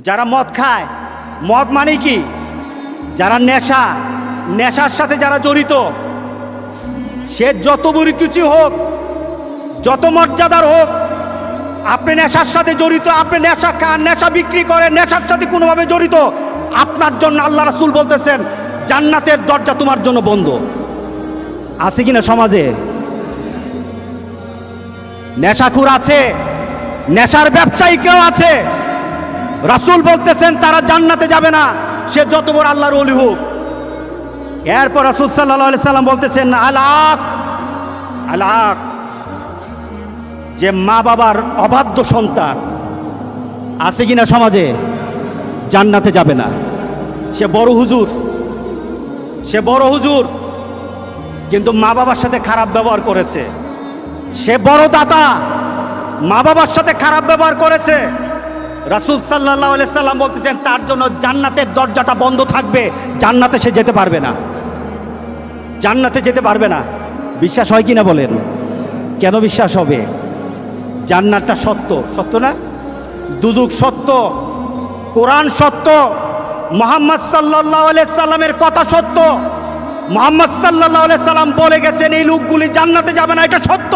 যারা মদ খায়, মদ মানে কি? যারা নেশার সাথে যারা জড়িত, সে যত বড় কিছু হোক, যত মর্যাদার হোক, আপনি নেশার সাথে জড়িত, আপনি নেশা খান, নেশা বিক্রি করেন, নেশার সাথে কোনোভাবে জড়িত, আপনার জন্য আল্লাহ রাসূল বলতেছেন জান্নাতের দরজা তোমার জন্য বন্ধ। আছে কিনা সমাজে? নেশাখোর আছে, নেশার ব্যবসায়ী কেউ আছে, রাসূল বলতেছেন তারা জান্নাতে যাবে না, সে যত বড় আল্লাহর ওলি হোক। এরপর রাসূল সাল্লাল্লাহু আলাইহি সাল্লাম বলতেছেন আলাক, যে মা বাবার অবাধ্য সন্তান আছে কিনা সমাজে, জান্নাতে যাবে না। সে বড় হুজুর কিন্তু মা বাবার সাথে খারাপ ব্যবহার করেছে। সে বড় দাতা, মা বাবার সাথে খারাপ ব্যবহার করেছে। রাসূল সাল্লাল্লাহু আলাইহি সাল্লাম বলতেছেন তার জন্য জান্নাতের দরজাটা বন্ধ থাকবে, জান্নাতে সে যেতে পারবে না, জান্নাতে যেতে পারবে না। বিশ্বাস হয় কিনা বলেন? কেন বিশ্বাস হবে? জান্নাতটা সত্য, সত্য না? দুজক সত্য, কোরআন সত্য, মুহাম্মদ সাল্লাল্লাহু আলাইহি সাল্লামের কথা সত্য। মুহাম্মদ সাল্লাল্লাহু আলাইহি সাল্লাম বলে গেছেন এই লোকগুলি জান্নাতে যাবে না, এটা সত্য।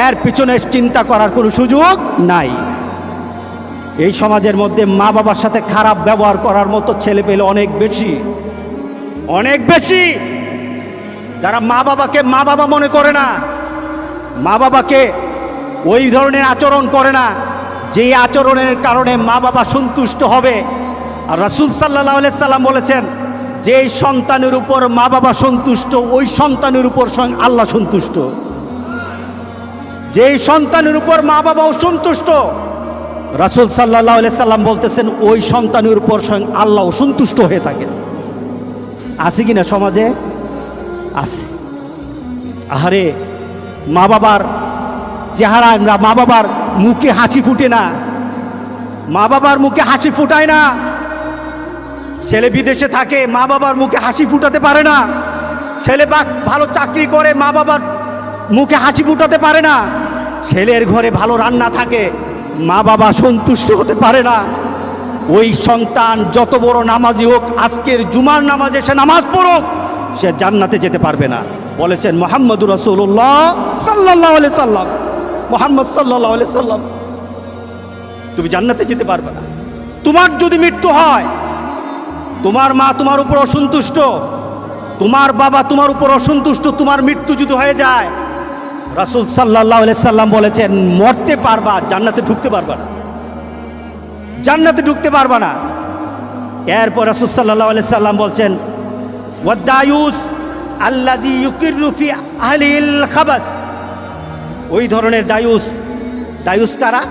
এর পিছনে চিন্তা করার কোনো সুযোগ নাই। এই সমাজের মধ্যে মা বাবার সাথে খারাপ ব্যবহার করার মতো ছেলে পেলে অনেক বেশি, যারা মা বাবাকে মা বাবা মনে করে না, মা বাবাকে ওই ধরনের আচরণ করে না যে আচরণের কারণে মা বাবা সন্তুষ্ট হবে। আর রাসূল সাল্লাল্লাহু আলাইহি সাল্লাম বলেছেন যে সন্তানের উপর মা বাবা সন্তুষ্ট, ওই সন্তানের উপর স্বয়ং আল্লাহ সন্তুষ্ট। যে সন্তানের উপর মা বাবা অসন্তুষ্ট, রাসূল সাল্লাল্লাহু আলাইহি সাল্লাম বলতেছেন ওই সন্তানের উপর স্বয়ং আল্লাহ অসন্তুষ্ট হয়ে থাকে। আছে কিনা সমাজে? আছে। আহারে, মা বাবার চেহারা, আমরা মা বাবার মুখে হাসি ফুটে না, মা বাবার মুখে হাসি ফুটায় না। ছেলে বিদেশে থাকে, মা বাবার মুখে হাসি ফুটাতে পারে না। ছেলে ভালো চাকরি করে, মা বাবার মুখে হাসি ফুটাতে পারে না। ছেলের ঘরে ভালো রান্না থাকে, মা বাবা সন্তুষ্ট হতে পারে না। ওই সন্তান যত বড় নামাজি হোক, আজকের জুমার নামাজে সে নামাজ পড়ুক, সে জান্নাতে যেতে পারবে না। বলেছেন মুহাম্মদুর রাসূলুল্লাহ সাল্লাল্লাহু আলাইহি সাল্লাম, মুহাম্মদ সাল্লাল্লাহু আলাইহি সাল্লাম, তুমি জান্নাতে যেতে পারবে না। তোমার যদি মৃত্যু হয়, তোমার মা তোমার উপর অসন্তুষ্ট, তোমার বাবা তোমার উপর অসন্তুষ্ট, তোমার মৃত্যু যদি হয়ে যায়, রাসূল সাল্লাল্লাহু আলাইহি সাল্লাম বলেছেন মরতে পারবা, জান্নাতে ঢুকতে পারবা না, জান্নাতে ঢুকতে পারবা না। এরপর রাসূল সাল্লাল্লাহু আলাইহি সাল্লাম বলছেন ওয়াদায়ুস আল্লাযী ইউকিরু ফি আহলিল খাবাস, ওই ধরনের দায়ুস কারা?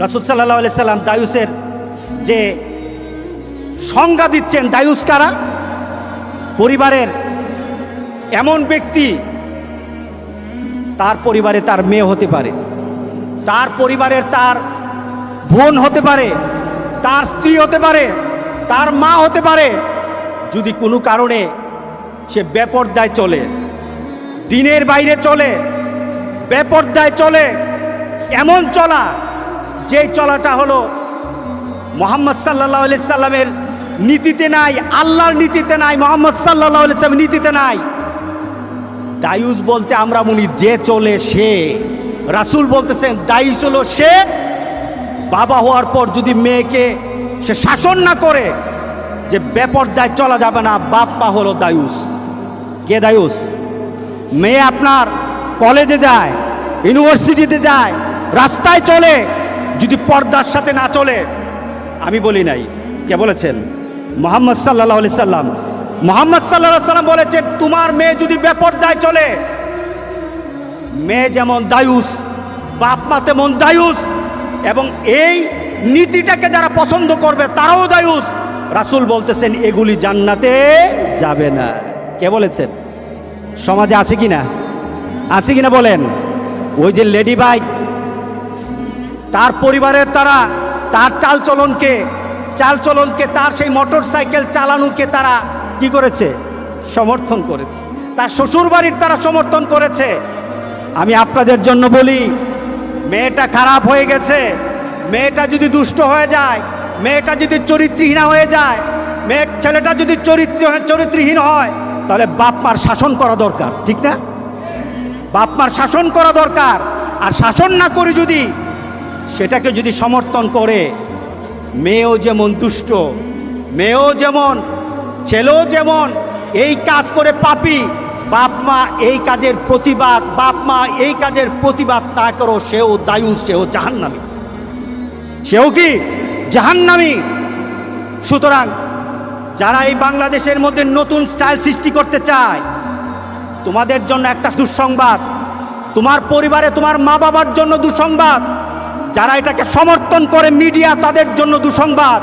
রাসূল সাল্লাল্লাহু আলাইহি সাল্লাম দায়ুসের যে সংজ্ঞা দিচ্ছেন, দায়ুস কারা? পরিবারের এমন ব্যক্তি, তার পরিবারে তার মেয়ে হতে পারে, তার পরিবারের তার বোন হতে পারে, তার স্ত্রী হতে পারে, তার মা হতে পারে। যদি কোনো কারণে সে বেপরদায় চলে, দিনের বাইরে চলে, বেপরদায় চলে, এমন চলা যেই চলাটা হলো মুহাম্মদ সাল্লাল্লাহু আলাইহি সাল্লামের নীতিতে নাই, আল্লাহর নীতিতে নাই, মুহাম্মদ সাল্লাল্লাহু আলাইহি সাল্লামের নীতিতে নাই। দায়ুস বলতে আমরা মনি যে চলে সে। রাসূল বলতেছেন দায়ুস হলো সে বাবা হওয়ার পর যদি মেয়েকে সে শাসন না করে, যে বেপরদায় চলা যাবে না, বাপ মা হলো দায়ুস। কে দায়ুস? মেয়ে আপনার কলেজে যায়, ইউনিভার্সিটিতে যায়, রাস্তায় চলে, যদি পর্দার সাথে না চলে, আমি বলি নাই, কে বলেছেন? মুহাম্মদ সাল্লাল্লাহু আলাইহি সাল্লাম। মুহাম্মদ সাল্লাল্লাহু আলাইহি সাল্লাম বলেছেন তোমার মেয়ে যদি বেপরদায় চলে, মেয়ে যেমন দায়ুস, বাপ মা তেমন দায়ুস, এবং এই নীতিটাকে যারা পছন্দ করবে তারাও দায়ুস। রাসূল বলতেছেন এগুলি জান্নাতে যাবে না। কে বলেছেন? সমাজে আছে কিনা? আছে কিনা বলেন? ওই যে লেডি বাইক, তার পরিবারের তার চালচলনকে, তার সেই মোটর সাইকেল চালানোকে তারা কি করেছে? সমর্থন করেছে। তার শ্বশুর বাড়ির তারা সমর্থন করেছে। আমি আপনাদের জন্য বলি, মেয়েটা খারাপ হয়ে গেছে, মেয়েটা যদি দুষ্ট হয়ে যায়, মেয়েটা যদি চরিত্রহীনা হয়ে যায়, ছেলেটা যদি চরিত্রহীন হয়, তাহলে বাপ মার শাসন করা দরকার, ঠিক না? বাপ মার শাসন করা দরকার। আর শাসন না করে যদি সেটাকে যদি সমর্থন করে, মেয়েও যেমন দুষ্ট, মেয়েও যেমন, ছেলেও যেমন এই কাজ করে পাপী, বাপ মা এই কাজের প্রতিবাদ, বাপ মা এই কাজের প্রতিবাদ না করো, সেও দায়ুস, সেও জাহান্নামী, সেও কি জাহান্নামী। সুতরাং যারা এই বাংলাদেশের মধ্যে নতুন স্টাইল সৃষ্টি করতে চায়, তোমাদের জন্য একটা দুঃসংবাদ, তোমার পরিবারে তোমার মা বাবার জন্য দুঃসংবাদ, যারা এটাকে সমর্থন করে মিডিয়া তাদের জন্য দুঃসংবাদ,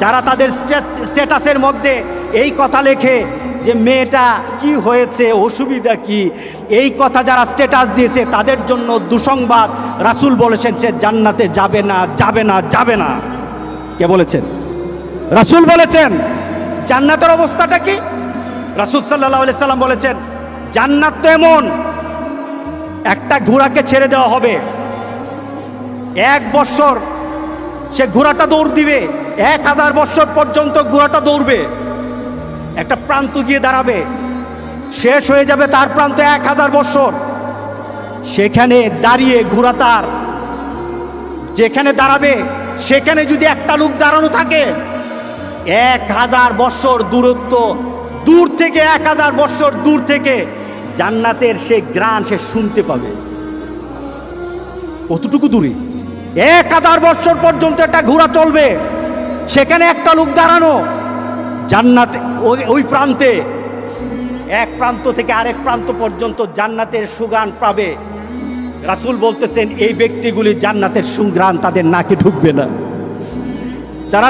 যারা তাদের স্ট্যাটাসের মধ্যে এই কথা লেখে যে মেয়েটা কি হয়েছে, অসুবিধা কি, এই কথা যারা স্ট্যাটাস দিয়েছে তাদের জন্য দুঃসংবাদ। রাসূল বলেছেন সে জান্নাতে যাবে না, যাবে না, যাবে না। কে বলেছেন? রাসূল বলেছেন। জান্নাতের অবস্থাটা কি? রাসূল সাল্লাল্লাহু আলাইহি সাল্লাম বলেছেন জান্নাত তো এমন, একটা ঘোড়াকে ছেড়ে দেওয়া হবে, 1 বছর সে ঘোড়াটা দৌড় দিবে, 1000 বছর পর্যন্ত ঘোড়াটা দৌড়বে, একটা প্রান্ত গিয়ে দাঁড়াবে, শেষ হয়ে যাবে তার প্রান্ত 1000 বছর। সেখানে দাঁড়িয়ে ঘোড়া তার যেখানে দাঁড়াবে সেখানে যদি একটা লোক দাঁড়ানো থাকে, 1000 বছর দূরত্ব, দূর থেকে 1000 বছর দূর থেকে জান্নাতের সে গ্রান সে শুনতে পাবে। কতটুকু দূরে? 1000 বছর পর্যন্ত একটা ঘোড়া চলবে, সেখানে একটা লোক দাঁড়ানো, জান্নাতে ওই প্রান্তে, এক প্রান্ত থেকে আরেক প্রান্ত পর্যন্ত জান্নাতের সুঘ্রাণ পাবে। রাসূল বলতেছেন এই ব্যক্তিগুলি জান্নাতের সুঘ্রাণ তাদের নাকে ঢুকবে না, যারা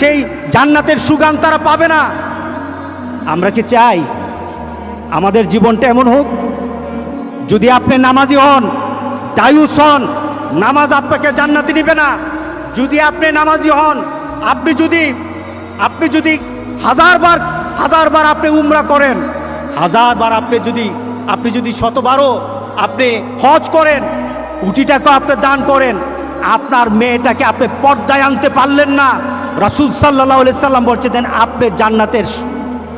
সেই জান্নাতের সুঘ্রাণ তারা পাবে না। আমরা কি চাই আমাদের জীবনটা এমন হোক? যদি আপনি নামাজি হন, দায়ুস হন, নামাজ আপনাকে জান্নাতে নিবে না। যদি আপনি নামাজি হন, আপনি যদি 1000 বার আপনি উমরা করেন, 1000 বার আপনি যদি 100বারও আপনি হজ করেন, কোটি টাকা আপনি দান করেন, আপনার মেয়েটাকে আপনি পর্দায় আনতে পারলেন না, রাসূল সাল্লাল্লাহু আলাইহি সাল্লাম বলছেন আপনি জান্নাতের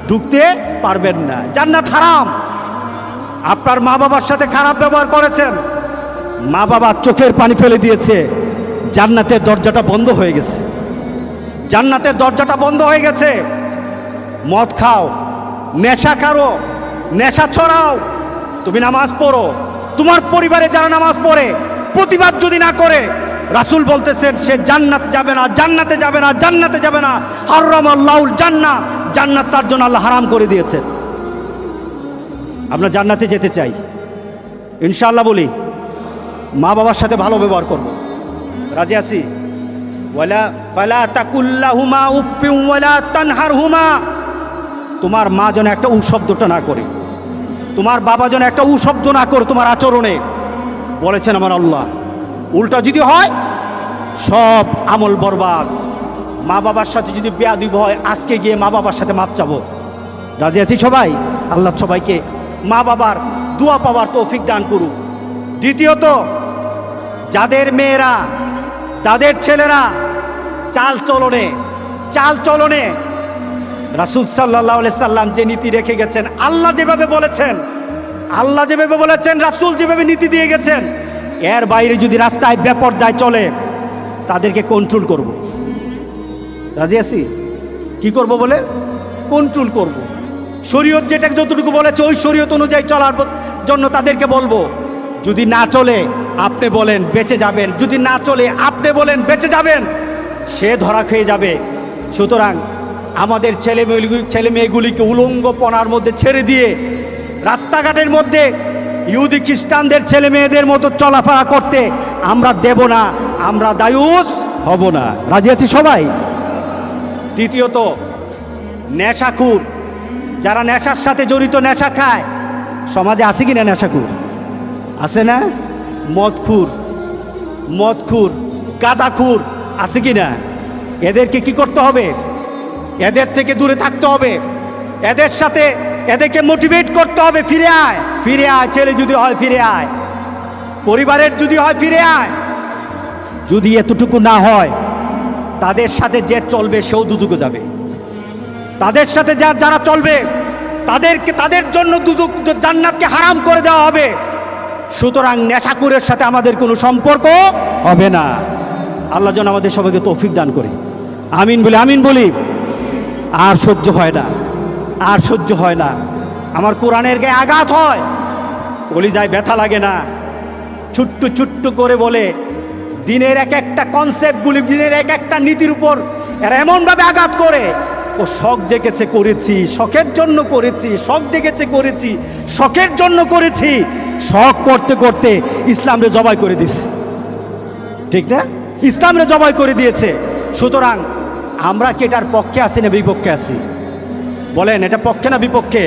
ঢুকতে পারবেন না। জান্নাত হারাম। আপনার মা বাবার সাথে খারাপ ব্যবহার করেছেন, মা বাবা চোখের পানি ফেলে দিয়েছে, জান্নাতের দরজাটা বন্ধ হয়ে গেছে, জান্নাতের দরজাটা বন্ধ হয়ে গেছে। মদ খাও, নেশা খাও, নেশা ছড়াও, তুমি নামাজ পড়ো, তোমার পরিবারে যারা নামাজ পড়ে প্রতিবাদ যদি না করে, রাসূল বলতেছেন সে জান্নাত যাবে না, জান্নাতে যাবে না, জান্নাতে যাবে না। হারামাল্লাহুল জান্নাহ, জান্নাত তার জন্য আল্লাহ হারাম করে দিয়েছেন। আমরা জান্নাতে যেতে চাই ইনশাআল্লাহ, বলি মা বাবার সাথে ভালো ব্যবহার করব, রাজি আছি। ফালা তাকুল লাহুমা উফফিন ওয়ালা তানহারহুমা, তোমার মা যেন একটা শব্দটা না করে, তোমার বাবা যেন একটা শব্দ না করে তোমার আচরণে, বলেছেন আমার আল্লাহ। উল্টা যদি হয় সব আমল বরবাদ। মা বাবার সাথে যদি বেয়াদবি হয়, আজকে গিয়ে মা বাবার সাথে মাপ চাবো, রাজি আছি সবাই। আল্লাহ সবাইকে মা বাবার দোয়া পাওয়ার তৌফিক দান করুক। দ্বিতীয়ত, যাদের মেয়েরা, তাদের ছেলেরা চাল চলনে রাসূল সাল্লাল্লাহু আলাইহি সাল্লাম যে নীতি রেখে গেছেন, আল্লাহ যেভাবে বলেছেন, রাসূল যেভাবে নীতি দিয়ে গেছেন, এর বাইরে যদি রাস্তায় বেপরদায় চলে তাদেরকে কন্ট্রোল করব। রাজি আছি? কি করব বলে? কন্ট্রোল করব। শরীয়ত যেটা যতটুকু বলেছে ওই শরীয়ত অনুযায়ী চলার জন্য তাদেরকে বলবো। যদি না চলে আপনি বলেন বেঁচে যাবেন, যদি না চলে আপনি বলেন বেঁচে যাবেন, সে ধরা খেয়ে যাবে। সুতরাং আমাদের ছেলে মেয়েগুলিকে উলঙ্গপনার মধ্যে ছেড়ে দিয়ে রাস্তাঘাটের মধ্যে ইহুদি খ্রিস্টানদের ছেলে মেয়েদের মতো চলাফেরা করতে আমরা দেব না, আমরা দায়ুস হব না। রাজি আছি সবাই? তৃতীয়ত, নেশাখুর, যারা নেশার সাথে জড়িত, নেশা খায়, সমাজে আছে কিনা নেশাখুর? আছে না? মদখুর, গাঁজাখুর আছে কিনা? এদেরকে কি করতে হবে? এদের থেকে দূরে থাকতে হবে, এদেরকে মোটিভেট করতে হবে, ফিরে আয়। ছেলে যদি হয় ফিরে আয়, পরিবারের যদি হয় ফিরে আয়। যদি এতটুকু না হয়, তাদের সাথে যে চলবে সেও দুজকে যাবে। তাদের সাথে যারা চলবে তাদের জন্য দুজক জান্নাতকে হারাম করে দেওয়া হবে। সুতরাং নেশাখোরের সাথে আমাদের কোনো সম্পর্ক হবে না। আল্লাহ যেন আমাদের সবাইকে তৌফিক দান করে। আমিন বলি, আমিন বলি। আর সহ্য হয় না, আর সহ্য হয় না। আমার কোরআনের গায়ে আঘাত হয়, কলিজায় ব্যথা লাগে না। ছোট্ট ছোট্ট করে বলে দিনের এক একটা কনসেপ্টগুলি, দিনের এক একটা নীতির উপর এরা এমনভাবে আঘাত করে, ও শখ জেগেছে করেছি, শখের জন্য করেছি, শখ জেগেছে করেছি, শখের জন্য করেছি। শখ করতে করতে ইসলামরে জবাই করে দিছে, ঠিক না? ইসলামরে জবাই করে দিয়েছে। সুতরাং আমরা কি এটার পক্ষে আছি না বিপক্ষে আছি? বলেন, এটা পক্ষে না বিপক্ষে?